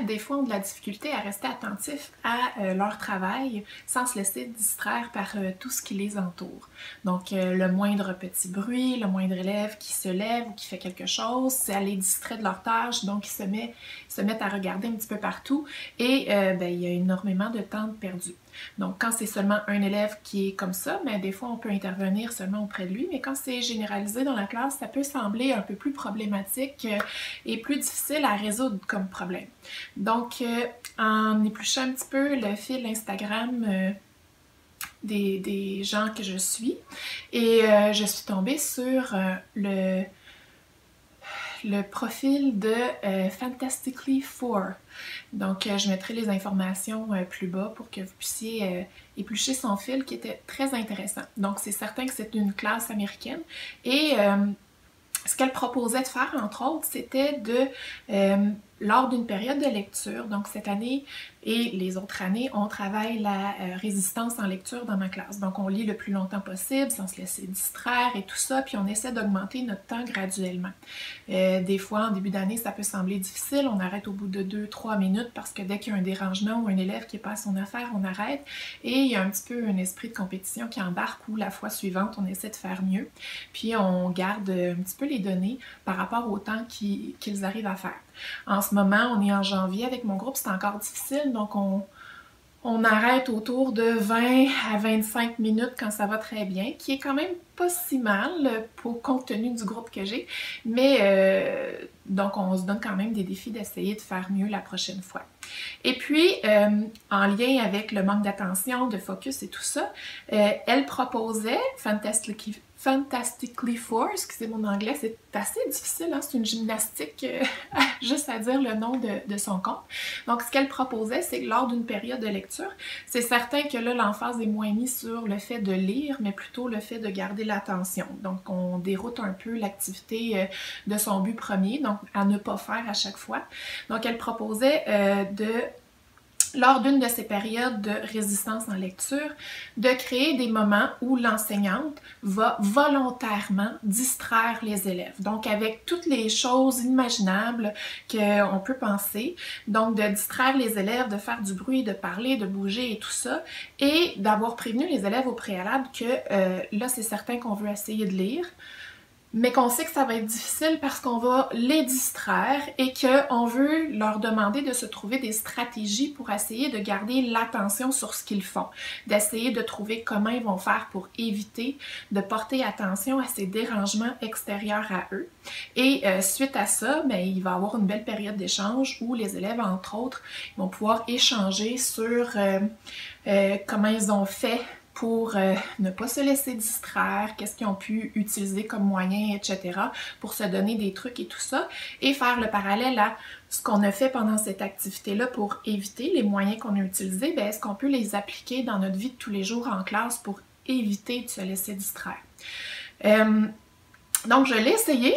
des fois ont de la difficulté à rester attentifs à leur travail sans se laisser distraire par tout ce qui les entoure. Donc le moindre petit bruit, le moindre élève qui se lève ou qui fait quelque chose, ça les distrait de leur tâche, donc ils se mettent à regarder un petit peu partout et il y a énormément de temps perdu. Donc, quand c'est seulement un élève qui est comme ça, mais des fois, on peut intervenir seulement auprès de lui. Mais quand c'est généralisé dans la classe, ça peut sembler un peu plus problématique et plus difficile à résoudre comme problème. Donc, en épluchant un petit peu le fil Instagram des gens que je suis, et je suis tombée sur le profil de Fantastically Four. Donc, je mettrai les informations plus bas pour que vous puissiez éplucher son fil qui était très intéressant. Donc, c'est certain que c'est une classe américaine et ce qu'elle proposait de faire, entre autres, c'était de, lors d'une période de lecture, donc cette année et les autres années, on travaille la résistance en lecture dans ma classe. Donc, on lit le plus longtemps possible sans se laisser distraire et tout ça, puis on essaie d'augmenter notre temps graduellement. Des fois, en début d'année, ça peut sembler difficile, on arrête au bout de 2-3 minutes parce que dès qu'il y a un dérangement ou un élève qui n'est pas à son affaire, on arrête. Et il y a un petit peu un esprit de compétition qui embarque où la fois suivante, on essaie de faire mieux. Puis on garde un petit peu les données par rapport au temps qu'ils arrivent à faire. En ce moment, on est en janvier avec mon groupe, c'est encore difficile, donc on arrête autour de 20 à 25 minutes quand ça va très bien, qui est quand même pas si mal compte tenu du groupe que j'ai, mais donc on se donne quand même des défis d'essayer de faire mieux la prochaine fois. Et puis, en lien avec le manque d'attention, de focus et tout ça, elle proposait Fantastically Four, excusez mon anglais, c'est assez difficile, hein? C'est une gymnastique juste à dire le nom de son compte. Donc, ce qu'elle proposait, c'est que lors d'une période de lecture, c'est certain que là, l'emphase est moins mise sur le fait de lire, mais plutôt le fait de garder l'attention. Donc, on déroute un peu l'activité de son but premier, donc à ne pas faire à chaque fois. Donc, elle proposait lors d'une de ces périodes de résistance en lecture, de créer des moments où l'enseignante va volontairement distraire les élèves. Donc, avec toutes les choses imaginables qu'on peut penser. Donc, de distraire les élèves, de faire du bruit, de parler, de bouger et tout ça. Et d'avoir prévenu les élèves au préalable que là, c'est certain qu'on veut essayer de lire, mais qu'on sait que ça va être difficile parce qu'on va les distraire et qu'on veut leur demander de se trouver des stratégies pour essayer de garder l'attention sur ce qu'ils font, d'essayer de trouver comment ils vont faire pour éviter de porter attention à ces dérangements extérieurs à eux. Et suite à ça, ben, il va y avoir une belle période d'échange où les élèves, entre autres, vont pouvoir échanger sur comment ils ont fait pour ne pas se laisser distraire, qu'est-ce qu'ils ont pu utiliser comme moyen, etc., pour se donner des trucs et tout ça, et faire le parallèle à ce qu'on a fait pendant cette activité-là pour éviter les moyens qu'on a utilisés, bien, est-ce qu'on peut les appliquer dans notre vie de tous les jours en classe pour éviter de se laisser distraire? Donc, je l'ai essayé,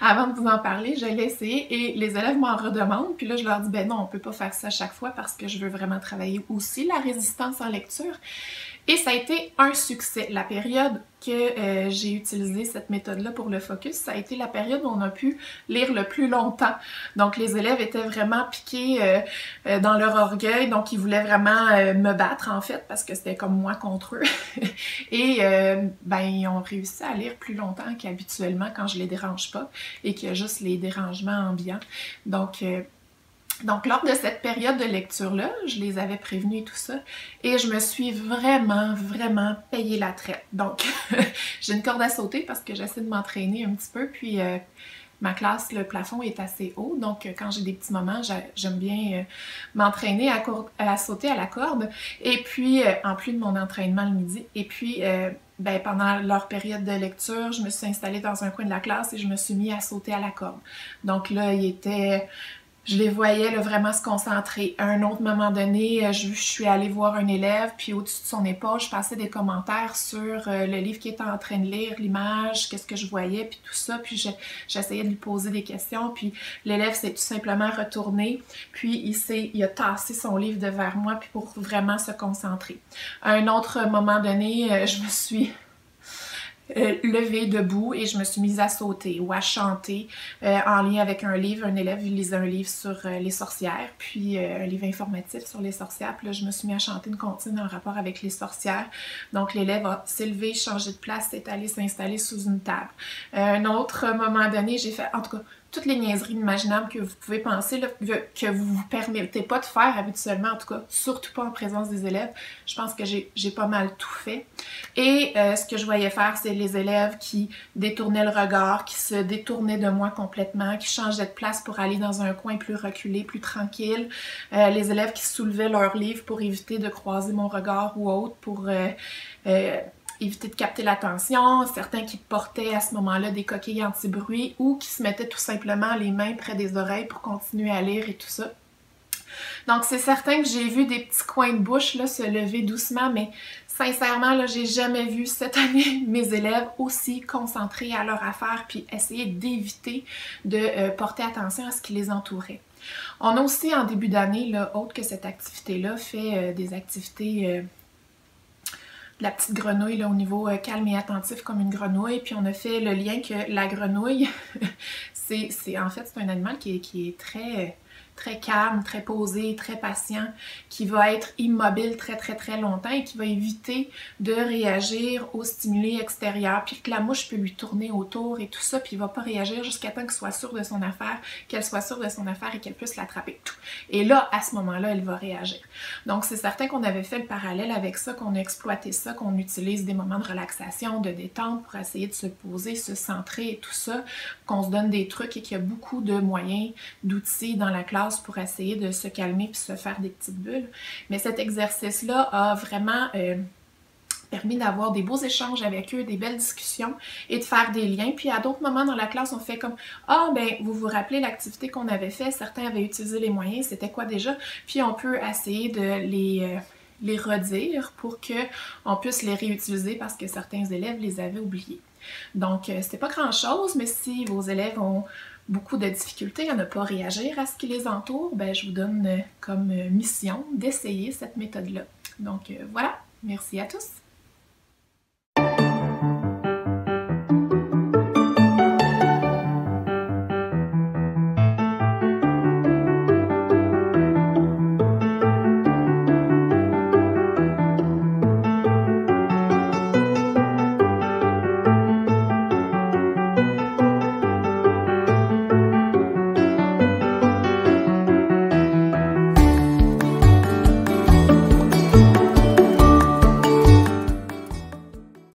avant de vous en parler, je l'ai essayé et les élèves m'en redemandent, puis là, je leur dis, ben non, on peut pas faire ça à chaque fois parce que je veux vraiment travailler aussi la résistance en lecture. Et ça a été un succès. La période que j'ai utilisé cette méthode-là pour le focus, ça a été la période où on a pu lire le plus longtemps. Donc, les élèves étaient vraiment piqués dans leur orgueil, donc ils voulaient vraiment me battre, en fait, parce que c'était comme moi contre eux. Et ben, ils ont réussi à lire plus longtemps qu'habituellement quand je les dérange pas et qu'il y a juste les dérangements ambiants. Donc, lors de cette période de lecture-là, je les avais prévenus et tout ça, et je me suis vraiment payé la traite. Donc, j'ai une corde à sauter parce que j'essaie de m'entraîner un petit peu, puis ma classe, le plafond est assez haut, donc quand j'ai des petits moments, j'aime bien m'entraîner à sauter à la corde, et puis, en plus de mon entraînement le midi, et puis... ben, pendant leur période de lecture, je me suis installée dans un coin de la classe et je me suis mis à sauter à la corde. Donc là, je les voyais là, vraiment se concentrer. À un autre moment donné, je suis allée voir un élève, puis au-dessus de son épaule, je passais des commentaires sur le livre qu'il était en train de lire, l'image, qu'est-ce que je voyais, puis tout ça. Puis j'essayais de lui poser des questions, puis l'élève s'est tout simplement retourné, puis il a tassé son livre devant moi, puis pour vraiment se concentrer. À un autre moment donné, je me suis lever debout et je me suis mise à sauter ou à chanter en lien avec un livre. Un élève lisait un livre sur les sorcières, puis un livre informatif sur les sorcières. Puis là, je me suis mise à chanter une comptine en rapport avec les sorcières. Donc, l'élève s'est levé, changé de place, s'est allé s'installer sous une table. Un autre moment donné, j'ai fait, en tout cas, toutes les niaiseries imaginables que vous pouvez penser, là, que vous vous permettez pas de faire habituellement, en tout cas, surtout pas en présence des élèves. Je pense que j'ai pas mal tout fait. Et ce que je voyais faire, c'est les élèves qui détournaient le regard, qui se détournaient de moi complètement, qui changeaient de place pour aller dans un coin plus reculé, plus tranquille. Les élèves qui soulevaient leur livre pour éviter de croiser mon regard ou autre, pour éviter de capter l'attention, certains qui portaient à ce moment-là des coquilles anti-bruit ou qui se mettaient tout simplement les mains près des oreilles pour continuer à lire et tout ça. Donc c'est certain que j'ai vu des petits coins de bouche là, se lever doucement, mais sincèrement, là, j'ai jamais vu cette année mes élèves aussi concentrés à leur affaire puis essayer d'éviter de porter attention à ce qui les entourait. On a aussi en début d'année, autre que cette activité-là, fait des activités la petite grenouille là, au niveau calme et attentif comme une grenouille. Puis on a fait le lien que la grenouille, en fait, c'est un animal qui est très calme, très posé, très patient, qui va être immobile très longtemps et qui va éviter de réagir aux stimuli extérieurs, puis que la mouche peut lui tourner autour et tout ça, puis il va pas réagir jusqu'à temps qu'elle soit sûre de son affaire, et qu'elle puisse l'attraper. Et là, à ce moment-là, elle va réagir. Donc, c'est certain qu'on avait fait le parallèle avec ça, qu'on a exploité ça, qu'on utilise des moments de relaxation, de détente pour essayer de se poser, se centrer et tout ça, qu'on se donne des trucs et qu'il y a beaucoup de moyens, d'outils dans la classe pour essayer de se calmer puis se faire des petites bulles. Mais cet exercice-là a vraiment permis d'avoir des beaux échanges avec eux, des belles discussions et de faire des liens. Puis à d'autres moments dans la classe, on fait comme « Ah, ben, vous vous rappelez l'activité qu'on avait fait, certains avaient utilisé les moyens, c'était quoi déjà? » Puis on peut essayer de les redire pour qu'on puisse les réutiliser parce que certains élèves les avaient oubliés. Donc, c'était pas grand-chose, mais si vos élèves ont beaucoup de difficultés à ne pas réagir à ce qui les entoure, ben, je vous donne comme mission d'essayer cette méthode-là. Donc voilà, merci à tous!